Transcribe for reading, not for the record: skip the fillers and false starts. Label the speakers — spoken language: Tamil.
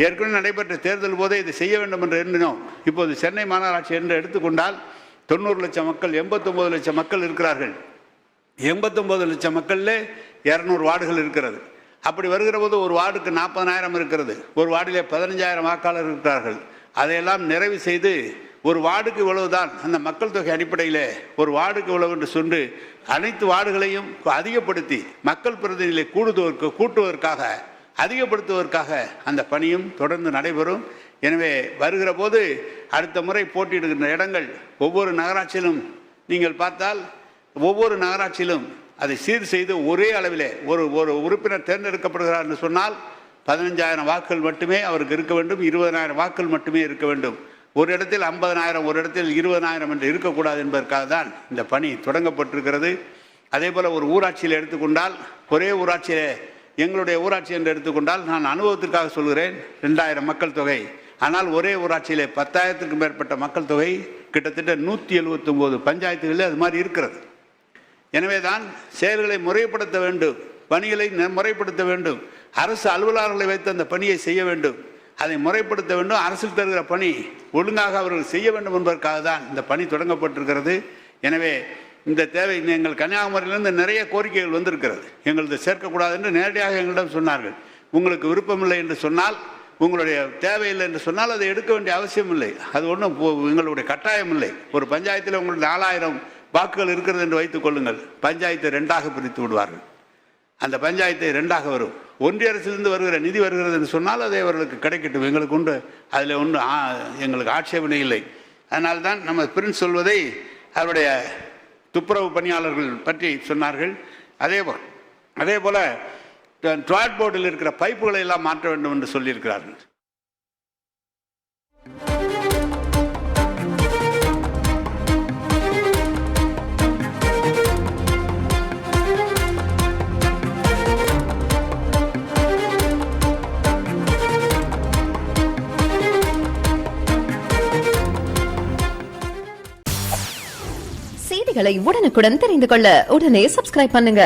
Speaker 1: ஏற்கனவே நடைபெற்ற தேர்தல் போதே இதை செய்ய வேண்டும் என்று எண்ணினோம். இப்போது சென்னை மாநகராட்சி என்று எடுத்துக்கொண்டால் 90 லட்சம் மக்கள், 89 லட்சம் மக்கள் இருக்கிறார்கள். 89 லட்சம் மக்களில் 200 வார்டுகள் இருக்கிறது. அப்படி வருகிற போது ஒரு வார்டுக்கு 40,000 இருக்கிறது. ஒரு வார்டிலே 15,000 வாக்காளர் இருக்கிறார்கள். அதையெல்லாம் நிறைவு செய்து ஒரு வார்டுக்கு இவ்வளவுதான், அந்த மக்கள் தொகை அடிப்படையில் ஒரு வார்டுக்கு இவ்வளவு என்று சொல்லி அனைத்து வார்டுகளையும் அதிகப்படுத்தி மக்கள் பிரதிநிதிகளை கூட்டுவதற்காக அதிகப்படுத்துவதற்காக அந்த பணியும் தொடர்ந்து நடைபெறும். எனவே வருகிற போது அடுத்த முறை போட்டியிடுகின்ற இடங்கள் ஒவ்வொரு நகராட்சியிலும் நீங்கள் பார்த்தால் ஒவ்வொரு நகராட்சியிலும் அதை சீர் செய்து ஒரே அளவிலே ஒரு உறுப்பினர் தேர்ந்தெடுக்கப்படுகிறார் என்று சொன்னால் 15,000 வாக்குகள் மட்டுமே அவருக்கு இருக்க வேண்டும், 20,000 வாக்குகள் மட்டுமே இருக்க வேண்டும். ஒரு இடத்தில் 50,000, ஒரு இடத்தில் 20,000 என்று இருக்கக்கூடாது என்பதற்காக தான் இந்த பணி தொடங்கப்பட்டிருக்கிறது. அதே போல் ஒரு ஊராட்சியில் எடுத்துக்கொண்டால், ஒரே ஊராட்சியிலே எங்களுடைய ஊராட்சி என்று எடுத்துக்கொண்டால், நான் அனுபவத்திற்காக சொல்கிறேன், 2,000 மக்கள் தொகை. ஆனால் ஒரே ஊராட்சியிலே 10,000க்கும் மேற்பட்ட மக்கள் தொகை, கிட்டத்தட்ட 179 பஞ்சாயத்துகளில் அது மாதிரி இருக்கிறது. எனவே தான் செயல்களை முறைப்படுத்த வேண்டும், பணிகளை முறைப்படுத்த வேண்டும், அரசு அலுவலர்களை வைத்து அந்த பணியை செய்ய வேண்டும், அதை முறைப்படுத்த வேண்டும். அரசில் தருகிற பணி ஒழுங்காக அவர்கள் செய்ய வேண்டும் என்பதற்காக தான் இந்த பணி தொடங்கப்பட்டிருக்கிறது. எனவே இந்த தேவை எங்கள் கன்னியாகுமரியிலிருந்து நிறைய கோரிக்கைகள் வந்திருக்கிறது. எங்களது சேர்க்கக்கூடாது என்று நேரடியாக எங்களிடம் சொன்னார்கள். உங்களுக்கு விருப்பமில்லை என்று சொன்னால், உங்களுடைய தேவையில்லை என்று சொன்னால் அதை எடுக்க வேண்டிய அவசியம் இல்லை. அது ஒன்றும் எங்களுடைய கட்டாயம் இல்லை. ஒரு பஞ்சாயத்தில் உங்களுக்கு 4,000 வாக்குகள் இருக்கிறது என்று வைத்துக் கொள்ளுங்கள். பஞ்சாயத்தை 2ஆக பிரித்து விடுவார்கள். அந்த பஞ்சாயத்தை 2ஆக வரும். ஒன்றிய அரசிலிருந்து வருகிற நிதி வருகிறது என்று சொன்னால் அதை அவர்களுக்கு கிடைக்கட்டும். எங்களுக்கு உண்டு, அதில் ஒன்று எங்களுக்கு ஆட்சேபனை இல்லை. அதனால்தான் நம்ம பிரின்ஸ் சொல்வதை அவருடைய துப்புரவு பணியாளர்கள் பற்றி சொன்னார்கள். அதே போல டாய்லெட் போர்டில் இருக்கிற பைப்புகளை எல்லாம் மாற்ற வேண்டும் என்று சொல்லியிருக்கிறார்கள்.
Speaker 2: செய்திகளை உடனுக்குடன் தெரிந்து கொள்ள உடனே சப்ஸ்கிரைப் பண்ணுங்க.